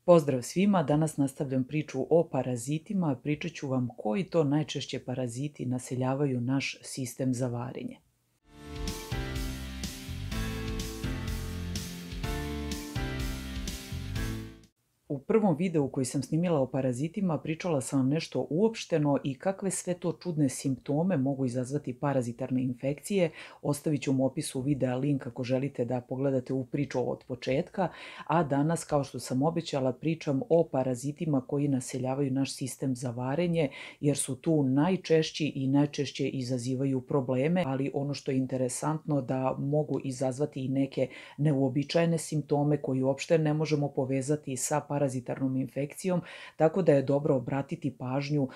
Pozdrav svima, danas nastavljam priču o parazitima, pričat ću vam koji to najčešće paraziti naseljavaju naš sistem za varenje. U prvom videu koji sam snimila o parazitima pričala sam vam nešto uopšteno i kakve sve to čudne simptome mogu izazvati parazitarne infekcije. Ostavit ću u opisu videa link ako želite da pogledate u priču od početka, a danas, kao što sam obećala, pričam o parazitima koji naseljavaju naš sistem za varenje, jer su tu najčešći i najčešće izazivaju probleme, ali ono što je interesantno da mogu izazvati i neke neuobičajene simptome koji uopšte ne možemo povezati sa parazitarnom infekcijom, tako da je dobro obratiti pažnju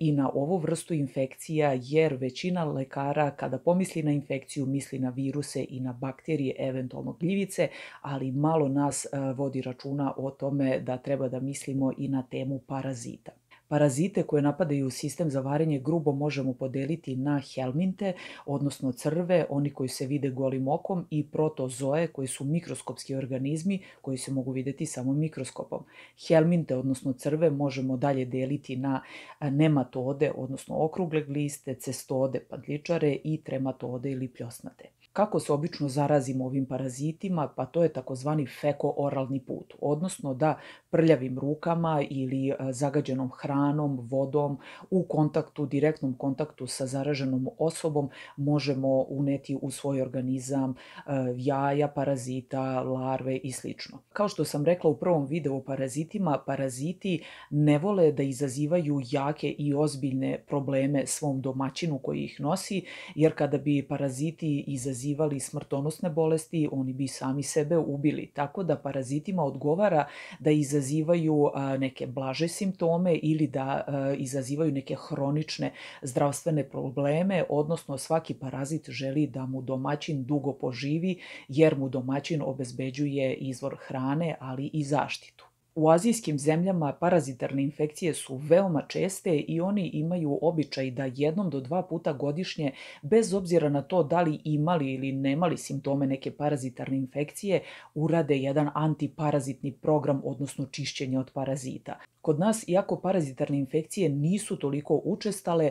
i na ovu vrstu infekcija, jer većina lekara kada pomisli na infekciju misli na viruse i na bakterije, eventualno gljivice, ali malo nas vodi računa o tome da treba da mislimo i na temu parazita. Parazite koje napadaju sistem za varenje grubo možemo podeliti na helminte, odnosno crve, oni koji se vide golim okom, i protozoe, koji su mikroskopski organizmi koji se mogu videti samo mikroskopom. Helminte, odnosno crve, možemo dalje deliti na nematode, odnosno okrugle gliste, cestode, pangličare i trematode ili pljosnate. Kako se obično zarazimo ovim parazitima? Pa to je takozvani feko-oralni put, odnosno da prljavim rukama ili zagađenom hranom, vodom, u direktnom kontaktu sa zaraženom osobom možemo uneti u svoj organizam jaja parazita, larve i sl. Kao što sam rekla u prvom videu o parazitima, paraziti ne vole da izazivaju jake i ozbiljne probleme svom domaćinu koji ih nosi, jer kada bi paraziti izazivali smrtonosne bolesti, oni bi sami sebe ubili. Tako da parazitima odgovara da izazivaju neke blaže simptome ili da izazivaju neke hronične zdravstvene probleme, odnosno svaki parazit želi da mu domaćin dugo poživi, jer mu domaćin obezbeđuje izvor hrane, ali i zaštitu. U azijskim zemljama parazitarne infekcije su veoma česte i oni imaju običaj da 1 do 2 puta godišnje, bez obzira na to da li imali ili nemali simptome neke parazitarne infekcije, urade jedan antiparazitni program, odnosno čišćenje od parazita. Kod nas, iako parazitarne infekcije nisu toliko učestale,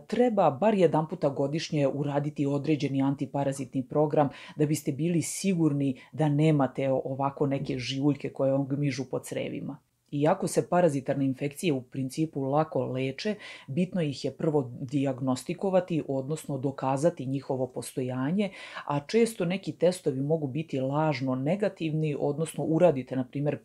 treba bar 1 puta godišnje uraditi određeni antiparazitni program da biste bili sigurni da nemate ovako neke živuljke koje vam gmižu po crevima. Iako se parazitarne infekcije u principu lako leče, bitno ih je prvo dijagnostikovati, odnosno dokazati njihovo postojanje, a često neki testovi mogu biti lažno negativni, odnosno uradite, na primjer,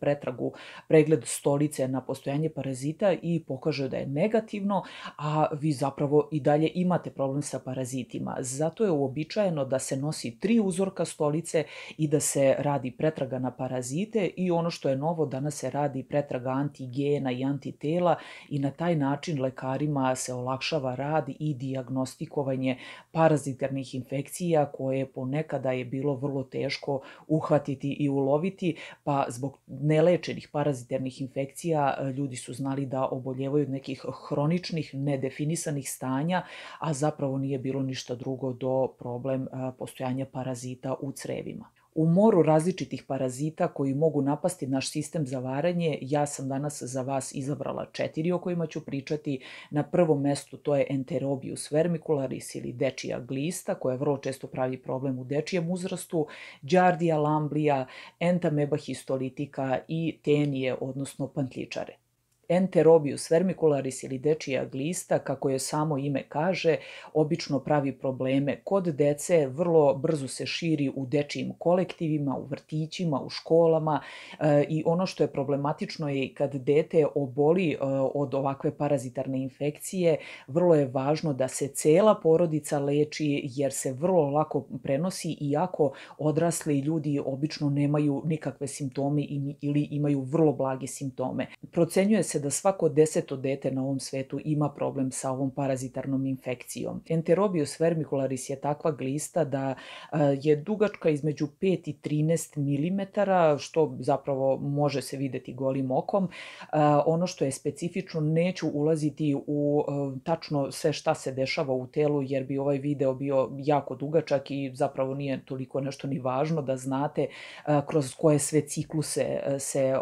pregled stolice na postojanje parazita i pokaže da je negativno, a vi zapravo i dalje imate problem sa parazitima. Zato je uobičajeno da se nosi 3 uzorka stolice i da se radi pretraga na parazite, i ono što je novo, danas se radi pretraga antigena i antitela, i na taj način lekarima se olakšava rad i dijagnostikovanje parazitarnih infekcija koje ponekada je bilo vrlo teško uhvatiti i uloviti, pa zbog nelečenih parazitarnih infekcija ljudi su znali da oboljevaju od nekih hroničnih, nedefinisanih stanja, a zapravo nije bilo ništa drugo do problem postojanja parazita u crevima. U moru različitih parazita koji mogu napasti naš sistem za varenje, ja sam danas za vas izabrala 4 o kojima ću pričati. Na prvom mestu to je Enterobius vermicularis ili dečija glista, koja vrlo često pravi problem u dečijem uzrastu, Giardia lamblia, Entamoeba histolytica i tenije, odnosno pantljičare. Enterobius vermicularis ili dečija glista, kako je samo ime kaže, obično pravi probleme kod dece, vrlo brzo se širi u dečijim kolektivima, u vrtićima, u školama, i ono što je problematično je kad dete oboli od ovakve parazitarne infekcije, vrlo je važno da se cela porodica leči, jer se vrlo lako prenosi, iako odrasli ljudi obično nemaju nikakve simptome ili imaju vrlo blage simptome. Procenjuje se da svako 10. dete na ovom svetu ima problem sa ovom parazitarnom infekcijom. Enterobius vermicularis je takva glista da je dugačka između 5 i 13 mm, što zapravo može se videti golim okom. Ono što je specifično, neću ulaziti u tačno sve šta se dešava u telu, jer bi ovaj video bio jako dugačak i zapravo nije toliko nešto ni važno da znate kroz koje sve cikluse se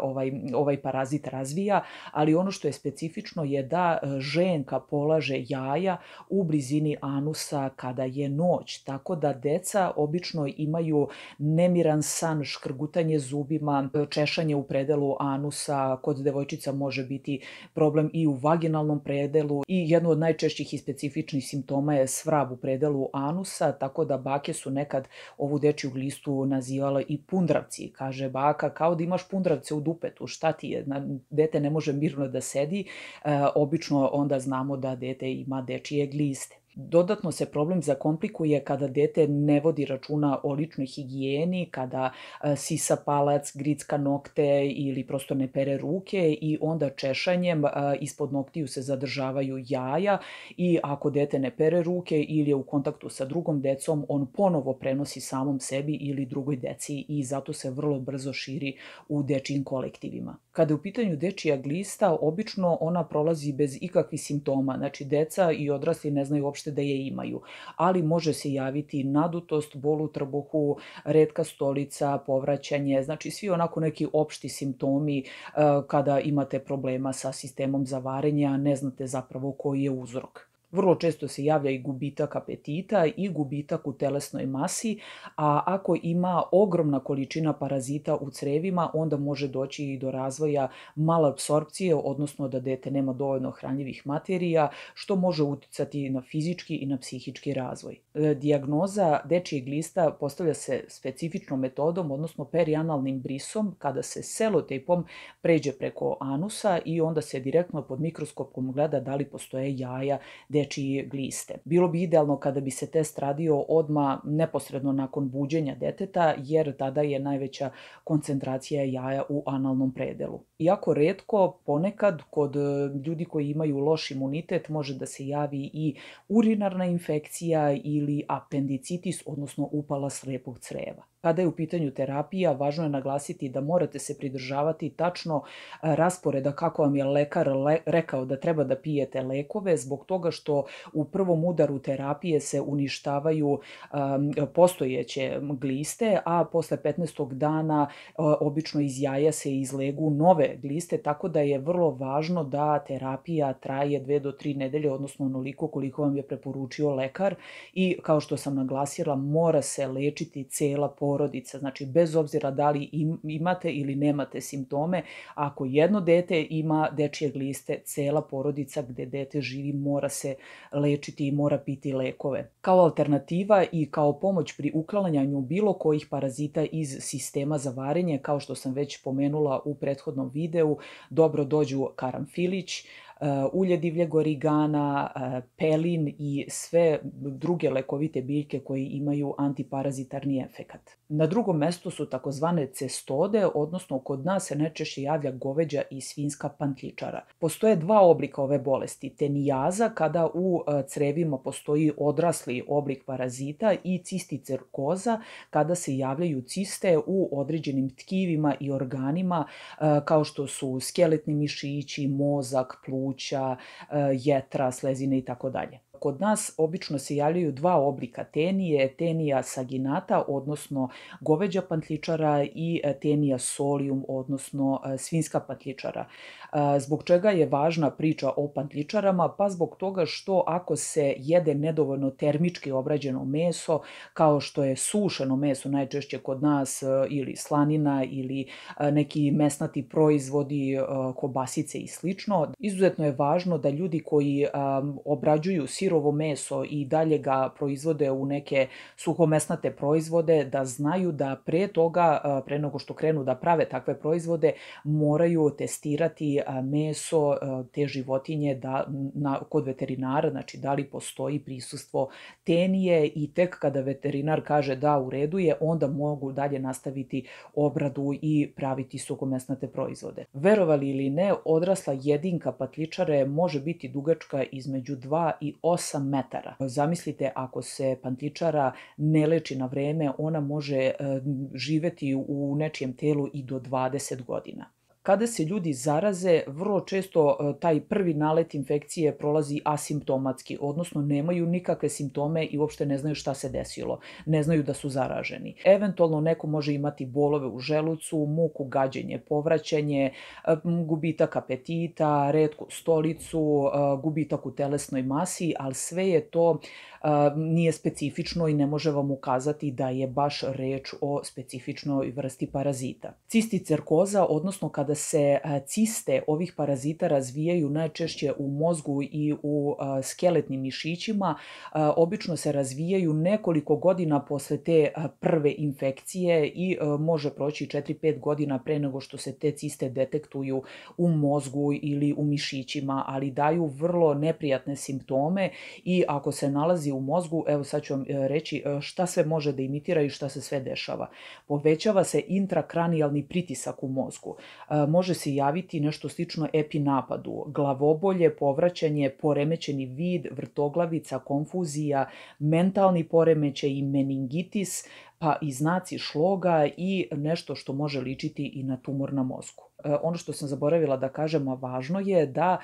ovaj parazit razvija, ali ono što je specifično je da ženka polaže jaja u blizini anusa kada je noć, tako da deca obično imaju nemiran san, škrgutanje zubima, češanje u predelu anusa, kod devojčica može biti problem i u vaginalnom predelu i jedno od najčešćih i specifičnih simptoma je svrab u predelu anusa, tako da bake su nekad ovu dečju glistu nazivale i pundravci. Kaže baka, kao da imaš pundravce u dupetu, šta ti je? Dete ne može mirno da sedi, obično onda znamo da dete ima dečije gliste. Dodatno se problem zakomplikuje kada dete ne vodi računa o ličnoj higijeni, kada sisa palac, gricka nokte ili prosto ne pere ruke i onda češanjem ispod noktiju se zadržavaju jaja i ako dete ne pere ruke ili je u kontaktu sa drugom decom, on ponovo prenosi samom sebi ili drugoj deci i zato se vrlo brzo širi u dečijim kolektivima. Kada je u pitanju dečija glista, obično ona prolazi bez ikakvih simptoma, znači deca i odrasli ne znaju uopšte da je imaju, ali može se javiti nadutost, bol u trbuhu, retka stolica, povraćanje, znači svi onako neki opšti simptomi kada imate problema sa sistemom za varenje, a ne znate zapravo koji je uzrok. Vrlo često se javlja i gubitak apetita i gubitak u telesnoj masi, a ako ima ogromna količina parazita u crevima, onda može doći i do razvoja malapsorpcije, odnosno da dete nema dovoljno hranljivih materija, što može uticati na fizički i na psihički razvoj. Dijagnoza dečijeg glista postavlja se specifičnom metodom, odnosno perianalnim brisom, kada se selotejpom pređe preko anusa i onda se direktno pod mikroskopom gleda da li postoje jaja dečije gliste. Bilo bi idealno kada bi se test radio odmah neposredno nakon buđenja deteta, jer tada je najveća koncentracija jaja u analnom predelu. Iako retko, ponekad kod ljudi koji imaju loš imunitet može da se javi i urinarna infekcija ili apendicitis, odnosno upala slepog creva. Kada je u pitanju terapija, važno je naglasiti da morate se pridržavati tačno rasporeda kako vam je lekar rekao da treba da pijete lekove, zbog toga što u prvom udaru terapije se uništavaju postojeće gliste, a posle 15. dana obično iz jaja se izlegu nove gliste, tako da je vrlo važno da terapija traje 2 do 3 nedelje, odnosno onoliko koliko vam je preporučio lekar i kao što sam naglasila, mora se lečiti cela porodica, znači bez obzira da li imate ili nemate simptome, ako jedno dete ima dečije gliste, cela porodica gde dete živi mora se lečiti i mora piti lekove. Kao alternativa i kao pomoć pri uklanjanju bilo kojih parazita iz sistema za varenje, kao što sam već pomenula u prethodnom videu, dobro dođu karamfilić, ulje divljeg origana, pelin i sve druge lekovite biljke koje imaju antiparazitarni efekat. Na drugom mestu su takozvane cestode, odnosno kod nas se najčešće javlja goveđa i svinjska pantljičara. Postoje dva oblika ove bolesti, tenijaza kada u crevima postoji odrasli oblik parazita i cisticerkoza kada se javljaju ciste u određenim tkivima i organima kao što su skeletni mišići, mozak, pluća, jetra, slezine i tako dalje. Kod nas obično se javljaju dva oblika tenije, tenija saginata, odnosno goveđa pantljičara i tenija solium, odnosno svinjska pantljičara. Zbog čega je važna priča o pantljičarama? Pa zbog toga što ako se jede nedovoljno termički obrađeno meso, kao što je sušeno meso najčešće kod nas ili slanina ili neki mesnati proizvodi, kobasice i slično, izuzetno je važno da ljudi koji obrađuju sirovu sirovo meso i dalje ga proizvode u neke suhomesnate proizvode, da znaju da pre toga, pre nego što krenu da prave takve proizvode, moraju testirati meso te životinje kod veterinara, znači da li postoji prisustvo tenije, i tek kada veterinar kaže da u redu je, onda mogu dalje nastaviti obradu i praviti suhomesnate proizvode. Verovali ili ne, odrasla jedinka patličare može biti dugačka između 2 i 8 metara. Zamislite, ako se patličara ne leči na vreme, ona može živeti u nečijem telu i do 20 godina. Kada se ljudi zaraze, vrlo često taj prvi nalet infekcije prolazi asimptomatski, odnosno nemaju nikakve simptome i uopšte ne znaju šta se desilo, ne znaju da su zaraženi. Eventualno neko može imati bolove u želucu, muku, gađenje, povraćanje, gubitak apetita, retku stolicu, gubitak u telesnoj masi, ali sve je to nije specifično i ne može vam ukazati da je baš reč o specifičnoj vrsti parazita. Cisticerkoza, odnosno kada se ciste ovih parazita razvijaju najčešće u mozgu i u skeletnim mišićima, obično se razvijaju nekoliko godina posle te prve infekcije i može proći 4-5 godina pre nego što se te ciste detektuju u mozgu ili u mišićima, ali daju vrlo neprijatne simptome i ako se nalazi u mozgu, evo sad ću vam reći šta sve može da imitira i šta se sve dešava. Povećava se intrakranijalni pritisak u mozgu. Može se javiti nešto slično epinapadu, glavobolje, povraćanje, poremećeni vid, vrtoglavica, konfuzija, mentalni poremećaj i meningitis, pa i znaci šloga i nešto što može ličiti i na tumor na mozgu. Ono što sam zaboravila da kažem, a važno je da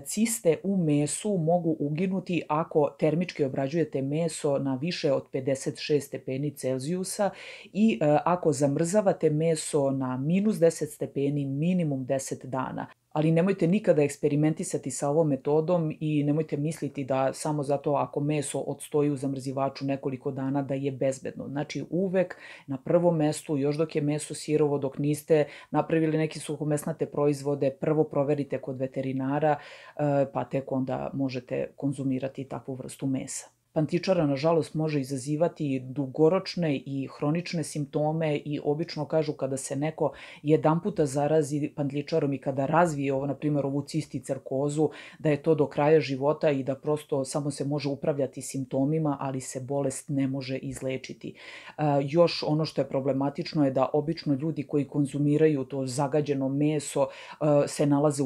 ciste u mesu mogu uginuti ako termički obrađujete meso na više od 56 stepeni Celzijusa i ako zamrzavate meso na -10 stepeni minimum 10 dana. Ali nemojte nikada eksperimentisati sa ovom metodom i nemojte misliti da samo zato ako meso odstoji u zamrzivaču nekoliko dana da je bezbedno. Znači uvek na prvom mestu, još dok je meso sirovo, dok niste napravili neke suhomesnate proizvode, prvo proverite kod veterinara, pa tek onda možete konzumirati takvu vrstu mesa. Pantičara, nažalost, može izazivati dugoročne i hronične simptome i obično kažu kada se neko jedanputa zarazi pantičarom i kada razvije ovo, na primjer, ovu cisticerkozu, da je to do kraja života i da prosto samo se može upravljati simptomima, ali se bolest ne može izlečiti. Još ono što je problematično je da obično ljudi koji konzumiraju to zagađeno meso se nalaze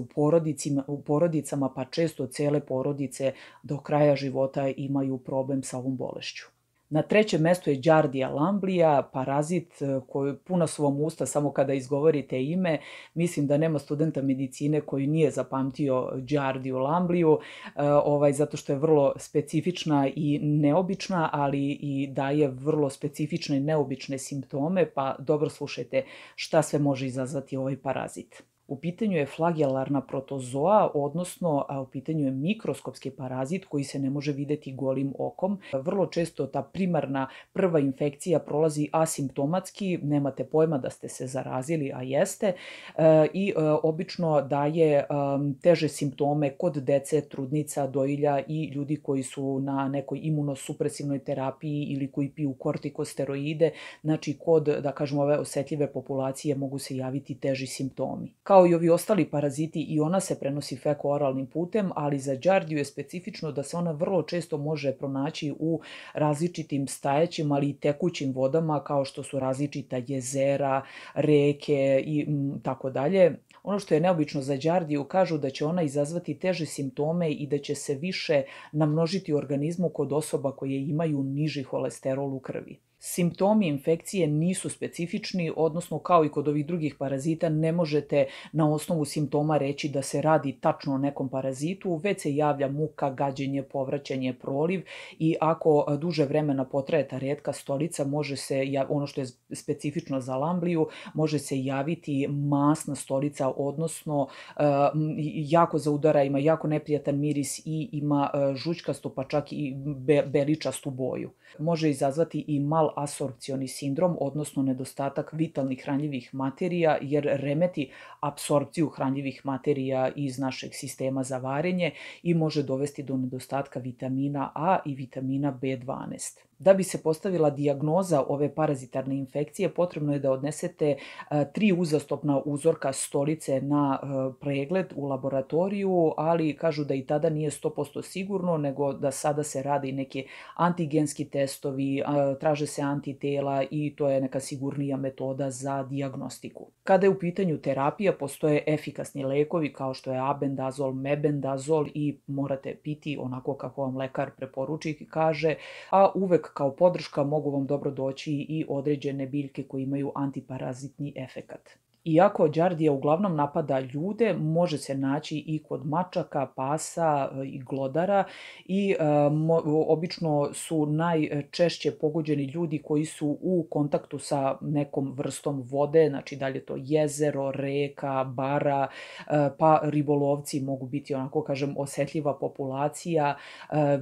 u porodicama, pa često cele porodice do kraja života imaju problem sa ovom bolešću. Na trećem mestu je Giardia lamblia, parazit koji puna su vam usta samo kada izgovorite ime. Mislim da nema studenta medicine koji nije zapamtio Giardiu lambliju, zato što je vrlo specifična i neobična, ali i daje vrlo specifične i neobične simptome, pa dobro slušajte šta sve može izazvati ovaj parazit. U pitanju je flagelarna protozoa, odnosno u pitanju je mikroskopski parazit koji se ne može videti golim okom. Vrlo često ta primarna prva infekcija prolazi asimptomatski, nemate pojma da ste se zarazili, a jeste, i obično daje teže simptome kod dece, trudnica, dojilja i ljudi koji su na nekoj imunosupresivnoj terapiji ili koji piju kortikosteroide. Znači, kod, da kažemo, ove osetljive populacije mogu se javiti teži simptomi. Kao i ovi ostali paraziti, i ona se prenosi feko-oralnim putem, ali za Giardiju je specifično da se ona vrlo često može pronaći u različitim stajećim, ali i tekućim vodama, kao što su različita jezera, reke i tako dalje. Ono što je neobično za Giardiju, kažu da će ona izazvati teže simptome i da će se više namnožiti u organizmu kod osoba koje imaju niži holesterol u krvi. Simptomi infekcije nisu specifični, odnosno kao i kod ovih drugih parazita ne možete na osnovu simptoma reći da se radi tačno o nekom parazitu, već se javlja muka, gađenje, povraćanje, proliv i ako duže vremena potraje ta retka stolica, može se, ono što je specifično za lambliju, može se javiti masna stolica, odnosno jako zaudara, ima jako neprijatan miris i ima žućkastu pa čak i beličastu boju. Može izazvati i mal malapsorpcioni sindrom, odnosno nedostatak vitalnih hranljivih materija, jer remeti apsorpciju hranljivih materija iz našeg sistema za varenje i može dovesti do nedostatka vitamina A i vitamina B12. Da bi se postavila dijagnoza ove parazitarne infekcije, potrebno je da odnesete 3 uzastopna uzorka stolice na pregled u laboratoriju, ali kažu da i tada nije 100% sigurno, nego da sada se rade i neki antigenski testovi, traže se antitela i to je neka sigurnija metoda za dijagnostiku. Kada je u pitanju terapija, postoje efikasni lekovi kao što je abendazol, mebendazol i morate piti onako kako vam lekar preporuči i kaže, a uvek kao podrška mogu vam dobro doći i određene biljke koje imaju antiparazitni efekat. Iako đardija uglavnom napada ljude, može se naći i kod mačaka, pasa i glodara i obično su najčešće pogođeni ljudi koji su u kontaktu sa nekom vrstom vode, znači da li je to jezero, reka, bara, pa ribolovci mogu biti, onako kažem, osetljiva populacija,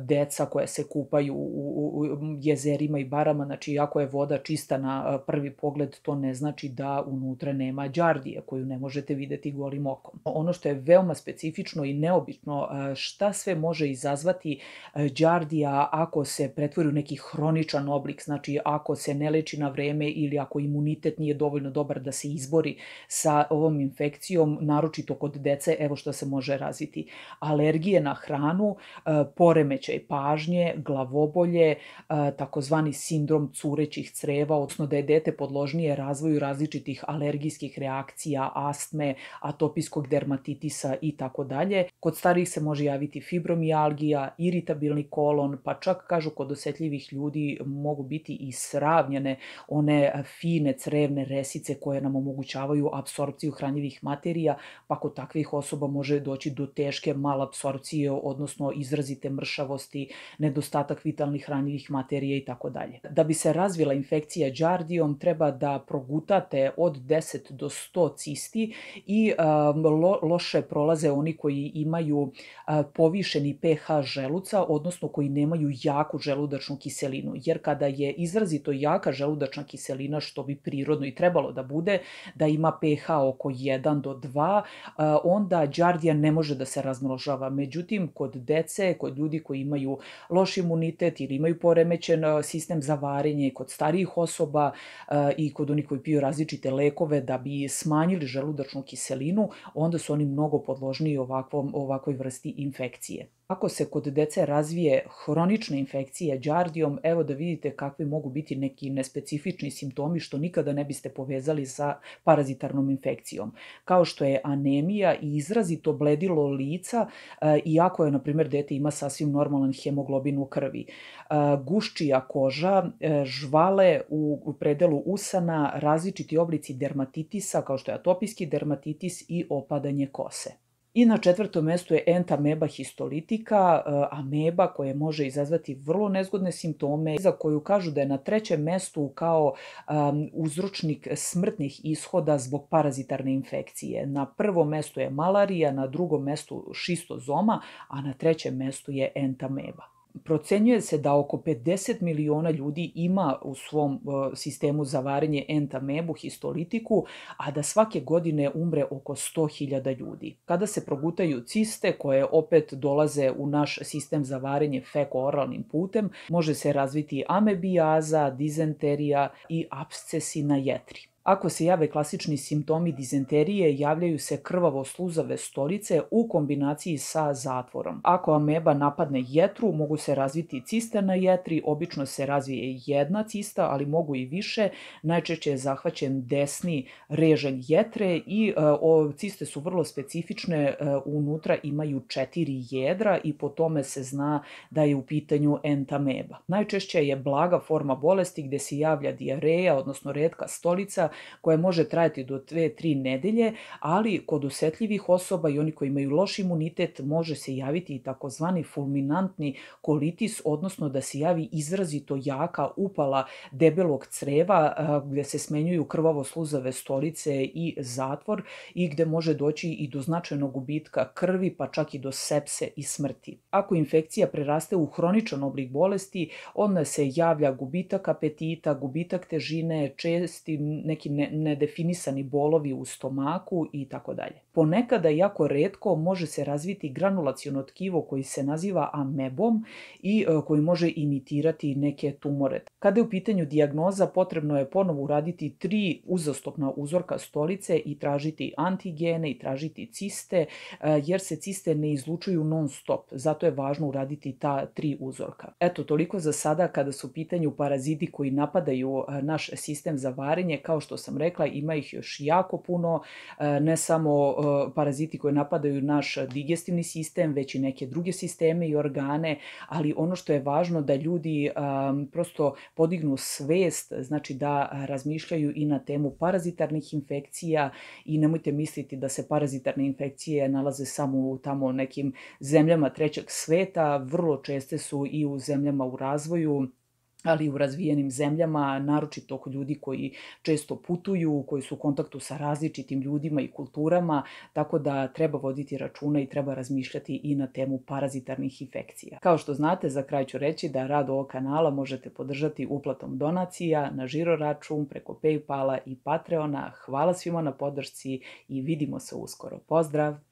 deca koja se kupaju u jezerima i barama, znači iako je voda čista na prvi pogled, to ne znači da unutra nema đardije koju ne možete videti golim okom. Ono što je veoma specifično i neobično, šta sve može izazvati đardija ako se pretvori u neki hroničan oblik, znači ako se ne leči na vreme ili ako imunitet nije dovoljno dobar da se izbori sa ovom infekcijom, naročito kod dece, evo što se može razviti. Alergije na hranu, poremećaj pažnje, glavobolje, takozvani sindrom curećih creva, odnosno da je dete podložnije razvoju različitih alergijskih reakcija, astme, atopijskog dermatitisa i tako dalje. Kod starijih se može javiti fibromijalgija, iritabilni kolon, pa čak kažu kod osetljivih ljudi mogu biti i sravnjene one fine crevne resice koje nam omogućavaju apsorpciju hranjivih materija, pa kod takvih osoba može doći do teške malapsorpcije, odnosno izrazite mršavosti, nedostatak vitalnih hranjivih materija i tako dalje. Da bi se razvila infekcija đardijom, treba da progutate od 10 do 100 cisti i loše prolaze oni koji imaju povišeni pH želuca, odnosno koji nemaju jaku želudačnu kiselinu. Jer kada je izrazito jaka želudačna kiselina, što bi prirodno i trebalo da bude, da ima pH oko 1 do 2, onda đardija ne može da se razmnožava. Međutim, kod dece, kod ljudi koji imaju loš imunitet ili imaju poremećen sistem za varenje, kod starijih osoba i kod onih koji piju različite lekove da bi smanjili želudačnu kiselinu, onda su oni mnogo podložniji ovakvoj vrsti infekcije. Ako se kod dece razvije hronična infekcija đardijom, evo da vidite kakvi mogu biti neki nespecifični simptomi što nikada ne biste povezali sa parazitarnom infekcijom. Kao što je anemija i izrazito bledilo lica, iako je, na primjer, dete ima sasvim normalan hemoglobin u krvi. Guščija koža, žvale u predelu usana, različiti oblici dermatitisa kao što je atopijski dermatitis i opadanje kose. I na 4. mestu je entameba histolitika, ameba koja može izazvati vrlo nezgodne simptome, za koju kažu da je na 3. mestu kao uzročnik smrtnih ishoda zbog parazitarne infekcije. Na 1. mestu je malarija, na 2. mestu šistozoma, a na 3. mestu je entameba. Procenjuje se da oko 50 miliona ljudi ima u svom sistemu za varenje entamebu histolitiku, a da svake godine umre oko 100.000 ljudi. Kada se progutaju ciste koje opet dolaze u naš sistem za varenje feko-oralnim putem, može se razviti amebijaza, dizenterija i apscesi na jetri. Ako se jave klasični simptomi dizenterije, javljaju se krvavo-sluzave stolice u kombinaciji sa zatvorom. Ako ameba napadne jetru, mogu se razviti ciste na jetri, obično se razvije jedna cista, ali mogu i više. Najčešće je zahvaćen desni režanj jetre i ciste su vrlo specifične, unutra imaju 4 jedra i po tome se zna da je u pitanju entameba. Najčešće je blaga forma bolesti gde se javlja dijareja, odnosno retka stolica, koja može trajati do 2-3 nedelje, ali kod osetljivih osoba i oni koji imaju loš imunitet može se javiti i takozvani fulminantni kolitis, odnosno da se javi izrazito jaka upala debelog creva gde se smenjuju krvavo-sluzave stolice i zatvor i gde može doći i do značajnog gubitka krvi, pa čak i do sepse i smrti. Ako infekcija preraste u hroničan oblik bolesti, onda se javlja gubitak apetita, gubitak težine, česti neki nedefinisani bolovi u stomaku i tako dalje. Ponekada, jako retko, može se razviti granulaciono tkivo koji se naziva amebom i koji može imitirati neke tumore. Kada je u pitanju dijagnoza, potrebno je ponovo uraditi 3 uzastopna uzorka stolice i tražiti antigene i tražiti ciste, jer se ciste ne izlučuju non stop. Zato je važno uraditi ta 3 uzorka. Eto, toliko za sada kada su u pitanju paraziti koji napadaju naš sistem za varenje. Kao što sam rekla, ima ih još jako puno, ne samo paraziti koji napadaju naš digestivni sistem, već i neke druge sisteme i organe, ali ono što je važno da ljudi prosto podignu svest, znači da razmišljaju i na temu parazitarnih infekcija i nemojte misliti da se parazitarne infekcije nalaze samo u tamo nekim zemljama trećeg sveta, vrlo česte su i u zemljama u razvoju, ali i u razvijenim zemljama, naročito kod ljudi koji često putuju, koji su u kontaktu sa različitim ljudima i kulturama, tako da treba voditi računa i treba razmišljati i na temu parazitarnih infekcija. Kao što znate, za kraj ću reći da rad ovog kanala možete podržati uplatom donacija na žiro račun, preko PayPala i Patreona. Hvala svima na podršci i vidimo se uskoro. Pozdrav!